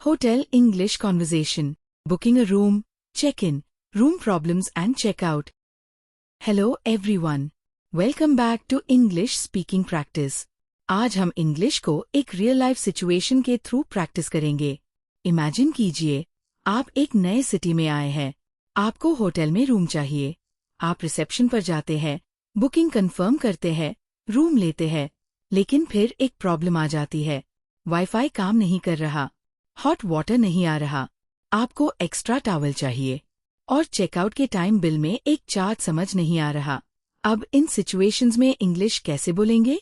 Hotel English conversation. Booking a room, check-in, room problems and check-out. Hello everyone. Welcome back to English speaking practice. आज हम English को एक real life situation के through practice करेंगे. Imagine कीजिए, आप एक नए सिटी में आए हैं. आपको होटल में रूम चाहिए. आप रिसेप्शन पर जाते हैं, बुकिंग कंफर्म करते हैं, रूम लेते हैं. लेकिन फिर एक प्रॉब्लम आ जाती है. वाईफाई काम नहीं कर रहा, हॉट वाटर नहीं आ रहा, आपको एक्स्ट्रा टॉवल चाहिए, और चेकआउट के टाइम बिल में एक चार्ज समझ नहीं आ रहा. अब इन सिचुएशंस में इंग्लिश कैसे बोलेंगे?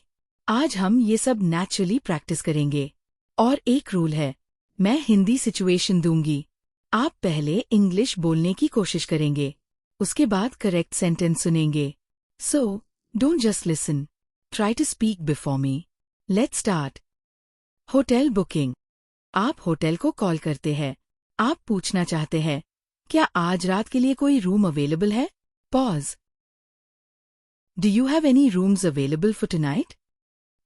आज हम ये सब नेचुरली प्रैक्टिस करेंगे. और एक रूल है, मैं हिंदी सिचुएशन दूंगी. आप पहले इंग्लिश बोलने की कोशिश करेंगे, उसके बाद करेक्ट सेंटेंस सुनेंगे. So, don't just listen. Try to speak before me. Let's start. Hotel booking. आप होटल को कॉल करते हैं. आप पूछना चाहते हैं, क्या आज रात के लिए कोई रूम अवेलेबल है? Pause. Do you have any rooms available for tonight?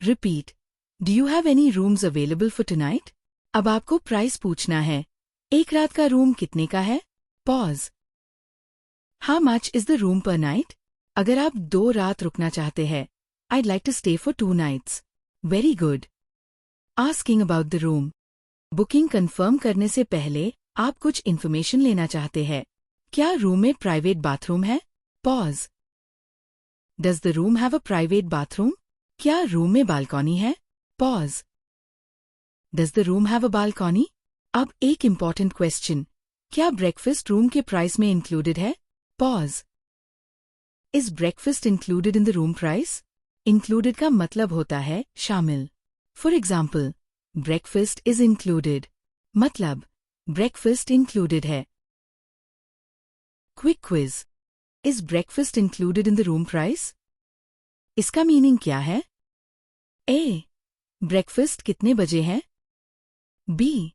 Repeat. Do you have any rooms available for tonight? अब आपको प्राइस पूछना है. एक रात का रूम कितने का है? Pause. How much is the room पर नाइट? अगर आप 2 रात रुकना चाहते हैं, I'd like to stay for 2 nights. Very good. Asking about the room. Booking confirm करने से पहले आप कुछ इन्फॉर्मेशन लेना चाहते हैं. क्या रूम में प्राइवेट बाथरूम है? Pause. Does the room have a private bathroom? क्या रूम में बालकनी है? Pause. Does the room have a balcony? अब एक इम्पॉर्टेंट क्वेश्चन. क्या ब्रेकफास्ट रूम के प्राइस में इंक्लूडेड है? Pause. Is breakfast included in the room price? Included का मतलब होता है शामिल. For example, breakfast is included, मतलब ब्रेकफास्ट इंक्लूडेड है. Quick quiz. Is breakfast included in the room price? इसका मीनिंग क्या है? ए. ब्रेकफास्ट कितने बजे है? बी.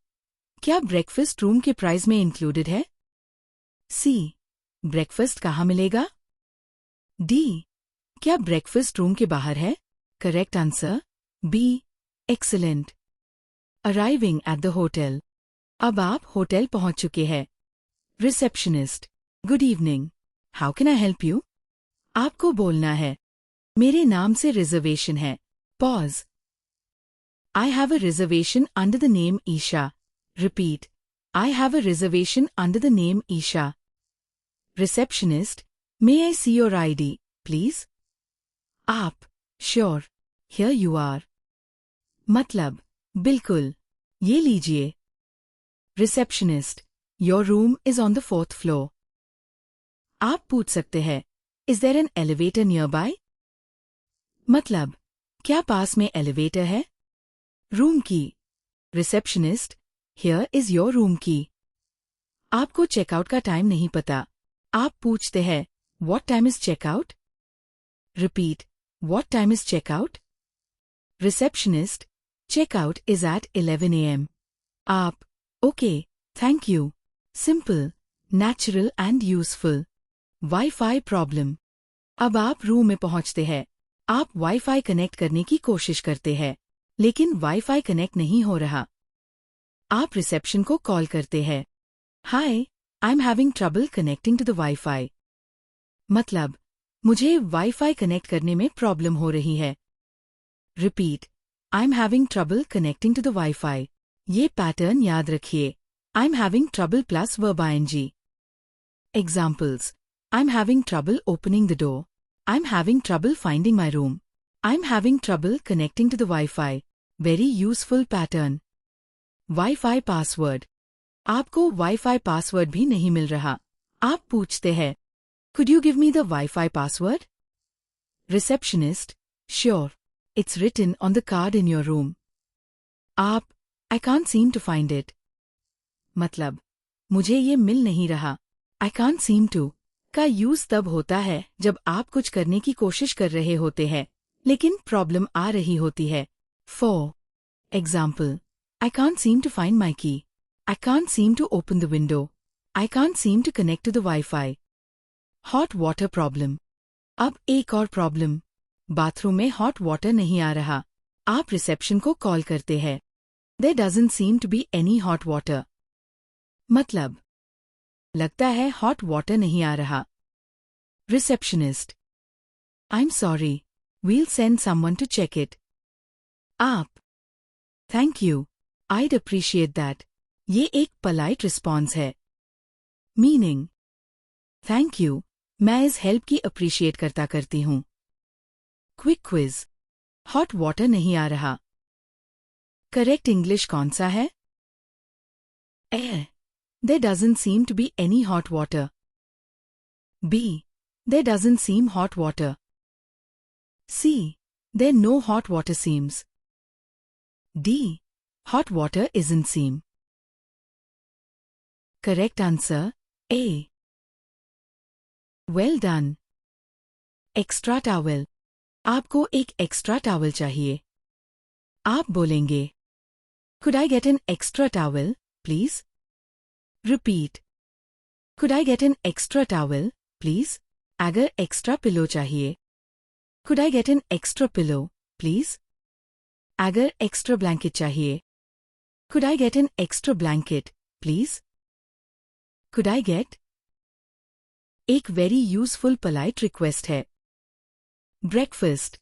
क्या ब्रेकफास्ट रूम के प्राइस में इंक्लूडेड है? सी. ब्रेकफास्ट कहाँ मिलेगा? डी. क्या ब्रेकफास्ट रूम के बाहर है? Correct answer B. Excellent. Arriving at the hotel. अब आप होटल पहुंच चुके हैं. Receptionist. Good evening. How can I help you? आपको बोलना है, मेरे नाम से रिजर्वेशन है. Pause. I have a reservation under the name Isha. Repeat. I have a reservation under the name Isha. Receptionist. May I see your ID, please? आप. Sure. Here you are. मतलब, बिल्कुल, ये लीजिए. Receptionist. Your room is on the 4th floor. आप पूछ सकते हैं, is there an elevator nearby? मतलब, क्या पास में एलिवेटर है? Room key. Receptionist. Here is your room key. आपको चेकआउट का टाइम नहीं पता. आप पूछते हैं, what time is checkout? Repeat. What time is checkout? Receptionist. Checkout is at 11 AM. आप. Okay, thank you. Simple, natural and useful. Wifi problem. अब आप रूम में पहुंचते हैं. आप वाईफाई कनेक्ट करने की कोशिश करते हैं, लेकिन वाईफाई कनेक्ट नहीं हो रहा. आप रिसेप्शन को कॉल करते हैं. Hi, I am having trouble connecting to the wifi. मतलब, मुझे वाईफाई कनेक्ट करने में प्रॉब्लम हो रही है. Repeat. I am having trouble connecting to the wifi. ये पैटर्न याद रखिए. I am having trouble plus verb ing. Examples. I am having trouble opening the door. I am having trouble finding my room. I am having trouble connecting to the wifi. Very useful pattern. Wifi password. आपको wifi password भी नहीं मिल रहा. आप पूछते हैं, could you give me the Wi-Fi password? Receptionist. Sure. It's written on the card in your room. आप. I can't seem to find it. मतलब, मुझे ये मिल नहीं रहा. I can't seem to का यूज तब होता है जब आप कुछ करने की कोशिश कर रहे होते हैं, लेकिन प्रॉब्लम आ रही होती है. For example, I can't seem to find my key. I can't seem to open the window. I can't seem to connect to the Wi-Fi. Hot water problem. अब एक और प्रॉब्लम, बाथरूम में हॉट वाटर नहीं आ रहा। आप reception को call करते हैं। There doesn't seem to be any hot water. मतलब, लगता है हॉट वाटर नहीं आ रहा। Receptionist, I'm sorry, we'll send someone to check it. आप, Thank you, I'd appreciate that. ये एक polite response है। मीनिंग, थैंक यू, मैं इस हेल्प की अप्रिशिएट करती हूँ। क्विक क्विज, हॉट वाटर नहीं आ रहा। करेक्ट इंग्लिश कौन सा है? ए, There doesn't seem to be any hot water. B, There doesn't seem hot water. C, There no hot water seems. D, Hot water isn't seem. Correct answer, A. Well done. Extra towel, आपको एक extra towel चाहिए। आप बोलेंगे, Could I get an extra towel, please? Repeat. Could I get an extra towel, please? अगर extra pillow चाहिए। Could I get an extra pillow, please? अगर extra blanket चाहिए। Could I get an extra blanket, please? Could I get? एक very useful polite request है। Breakfast.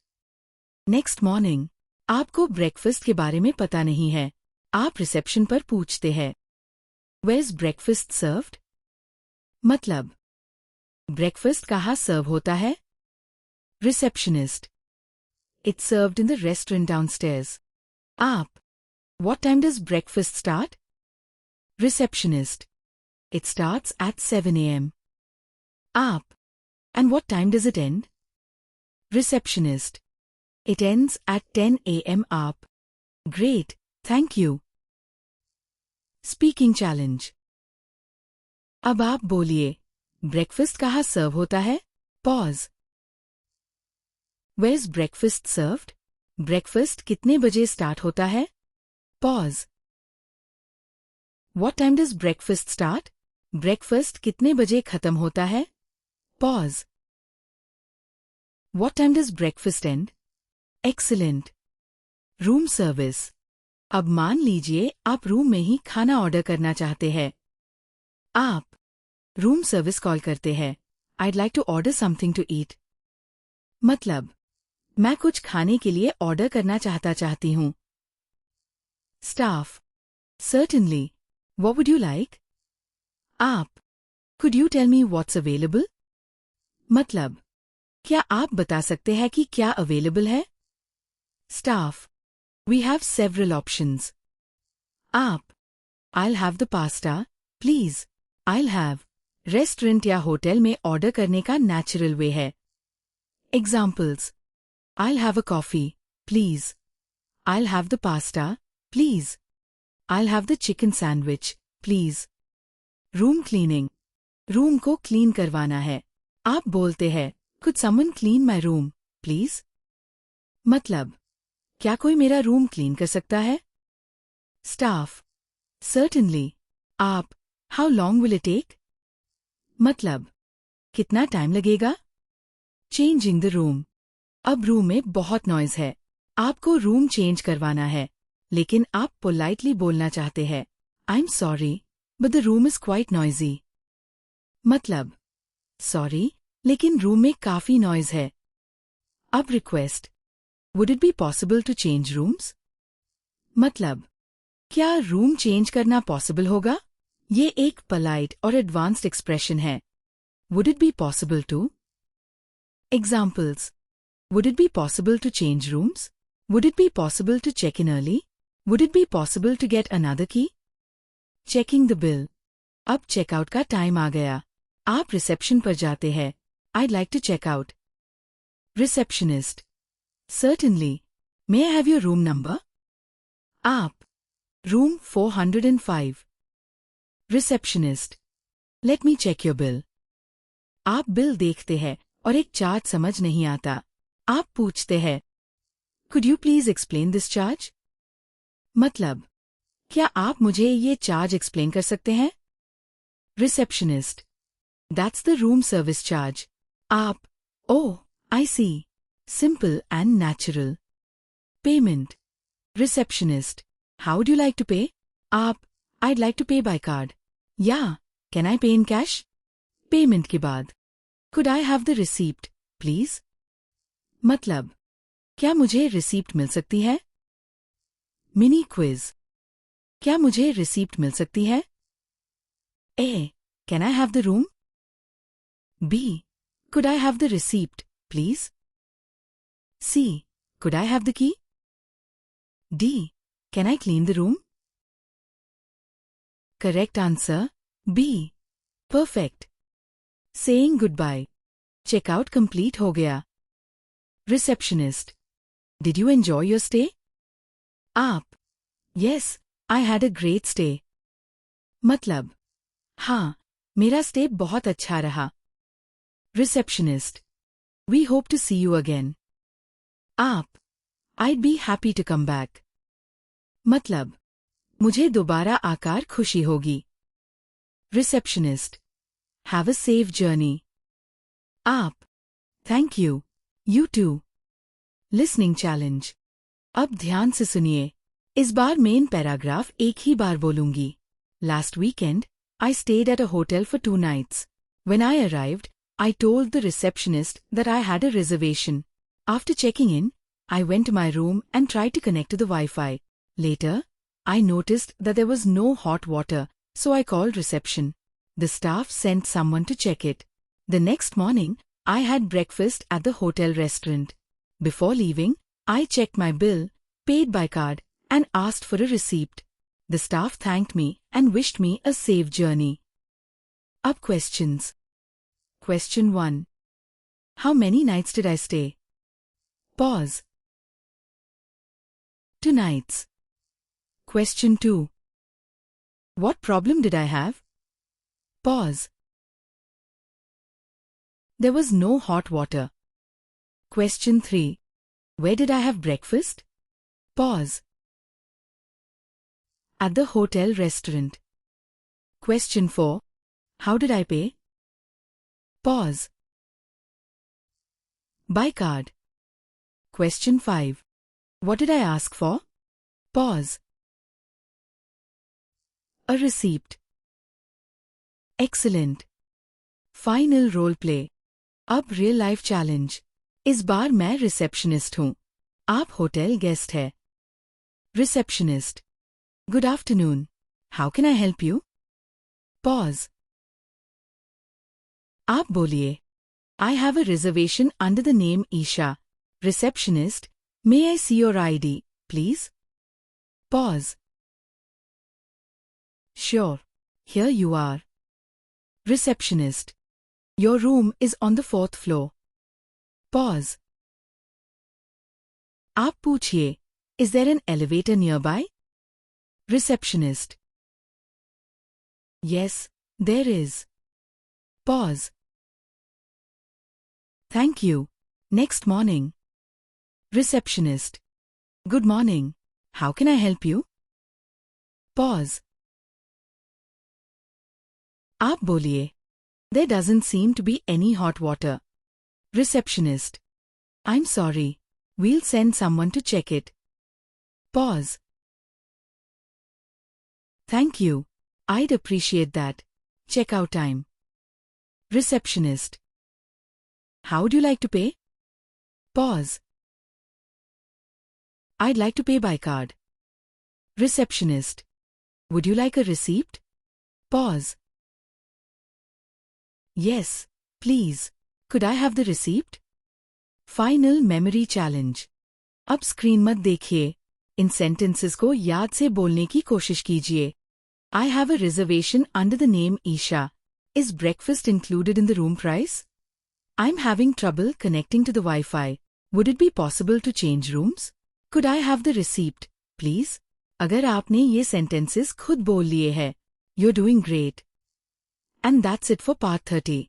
Next morning, आपको breakfast के बारे में पता नहीं है। आप रिसेप्शन पर पूछते हैं, Where's breakfast served? मतलब, ब्रेकफास्ट कहाँ सर्व होता है? Receptionist, It's served in the restaurant downstairs. आप, What time does breakfast start? Receptionist, It starts at 7 a.m. आप, And what time does it end? Receptionist, It ends at 10 a.m. आप, Great, thank you. Speaking challenge. अब आप बोलिए, breakfast कहाँ सर्व होता है? Pause. Where's breakfast served? Breakfast कितने बजे स्टार्ट होता है? Pause. What time does breakfast start? Breakfast कितने बजे खत्म होता है? Pause. What time does breakfast end? Excellent. Room service. अब मान लीजिए आप रूम में ही खाना ऑर्डर करना चाहते हैं। आप रूम सर्विस कॉल करते हैं, I'd like to order something to eat. मतलब, मैं कुछ खाने के लिए ऑर्डर करना चाहती हूँ। Staff, Certainly. What would you like? आप, Could you tell me what's available? मतलब, क्या आप बता सकते हैं कि क्या अवेलेबल है? Staff, We have several options. आप, I'll have the pasta, please. I'll have. Restaurant या होटल में ऑर्डर करने का नेचुरल वे है। Examples. I'll have a coffee, please. I'll have the pasta, please. I'll have the chicken sandwich, please. Room cleaning, room को clean करवाना है। आप बोलते हैं, Could someone clean my room, please? मतलब, क्या कोई मेरा रूम क्लीन कर सकता है? Staff, Certainly. आप, How long will it take? मतलब, कितना टाइम लगेगा? चेंजिंग द रूम, अब रूम में बहुत नॉइज है। आपको रूम चेंज करवाना है, लेकिन आप पोलाइटली बोलना चाहते हैं, I'm sorry, but the room is quite noisy. मतलब, सॉरी, लेकिन रूम में काफी नॉइज है। अब request, Would it be possible to change rooms? मतलब, क्या रूम चेंज करना पॉसिबल होगा? ये एक पोलाइट और एडवांस्ड एक्सप्रेशन है। Would it be possible to? Examples. Would it be possible to change rooms? Would it be possible to check in early? Would it be possible to get another key? Checking the bill. अब checkout का time आ गया। आप reception पर जाते हैं। I'd like to check out. Receptionist. Certainly. May I have your room number? आप, Room 405. Receptionist. Let me check your bill. आप bill देखते हैं और एक चार्ज समझ नहीं आता। आप पूछते हैं, Could you please explain this charge? मतलब, क्या आप मुझे ये चार्ज एक्सप्लेन कर सकते हैं? Receptionist. That's the room service charge. आप, Oh, I see. Simple and natural. Payment. Receptionist. How would you like to pay? I'd like to pay by card. Yeah, can I pay in cash? Payment के बाद. Could I have the receipt, please? मतलब, क्या मुझे receipt मिल सकती है? Mini quiz. क्या मुझे receipt मिल सकती है? A. Can I have the room? B. Could I have the receipt, please? C. Could I have the key? D. Can I clean the room? Correct answer, B. Perfect. Saying goodbye. Checkout complete हो गया. Receptionist. Did you enjoy your stay? आप. Yes, I had a great stay. मतलब. हाँ, मेरा stay बहुत अच्छा रहा. Receptionist. We hope to see you again. आप. I'd be happy to come back. मतलब. मुझे दोबारा आकर खुशी होगी. Receptionist. Have a safe journey. आप. Thank you. You too. Listening challenge. अब ध्यान से सुनिए. इस बार मेन पैराग्राफ एक ही बार बोलूंगी. Last weekend, I stayed at a hotel for 2 nights. When I arrived, I told the receptionist that I had a reservation. After checking in, I went to my room and tried to connect to the Wi-Fi. Later, I noticed that there was no hot water, so I called reception. The staff sent someone to check it. The next morning, I had breakfast at the hotel restaurant. Before leaving, I checked my bill, paid by card, and asked for a receipt. The staff thanked me and wished me a safe journey. Up questions. Question 1. How many nights did I stay? Pause. 2 nights. Question 2. What problem did I have? Pause. There was no hot water. Question 3. Where did I have breakfast? Pause. At the hotel restaurant. Question 4. How did I pay? Pause. By card. Question 5. What did I ask for? Pause. A receipt. Excellent. Final role play. अब real life challenge. इस बार मैं receptionist हूँ. आप hotel guest है. Receptionist. Good afternoon. How can I help you? Pause. आप बोलिए. I have a reservation under the name Isha. Receptionist. May I see your ID, please? Pause. Sure. Here you are. Receptionist. Your room is on the 4th floor. Pause. आप पूछिए. Is there an elevator nearby? Receptionist. Yes, there is. Pause. Thank you. Next morning. Receptionist. Good morning. How can I help you? Pause. आप बोलिए. There doesn't seem to be any hot water. Receptionist. I'm sorry. We'll send someone to check it. Pause. Thank you. I'd appreciate that. Checkout time. Receptionist. How would you like to pay? Pause. I'd like to pay by card. Receptionist. Would you like a receipt? Pause. Yes, please. Could I have the receipt? Final memory challenge. अब screen मत देखिए. इन sentences को याद से बोलने की कोशिश कीजिए. I have a reservation under the name Isha. Is breakfast included in the room price? I'm having trouble connecting to the Wi-Fi. Would it be possible to change rooms? Could I have the receipt, please? अगर आपने ये sentences खुद बोल लिए हैं, you're doing great. And that's it for part 30.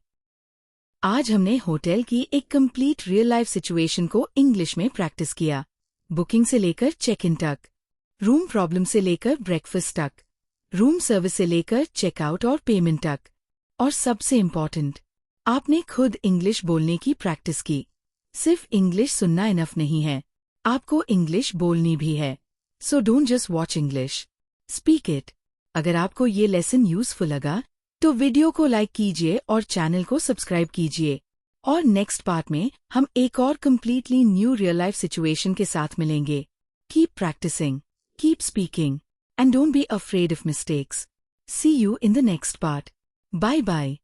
आज हमने hotel की एक कंप्लीट रियल लाइफ सिचुएशन को इंग्लिश में प्रैक्टिस किया. बुकिंग से लेकर चेक इन तक, रूम प्रॉब्लम से लेकर ब्रेकफास्ट तक, रूम सर्विस से लेकर चेकआउट और पेमेंट तक, और सबसे इम्पॉर्टेंट, आपने खुद इंग्लिश बोलने की प्रैक्टिस की। सिर्फ इंग्लिश सुनना इनफ नहीं है, आपको इंग्लिश बोलनी भी है। सो don't just watch English, speak it. अगर आपको ये लेसन यूजफुल लगा तो वीडियो को लाइक कीजिए और चैनल को सब्सक्राइब कीजिए। और नेक्स्ट पार्ट में हम एक और completely new real life situation के साथ मिलेंगे। Keep practising, keep speaking, and don't be afraid of mistakes. See you in the next part. Bye bye.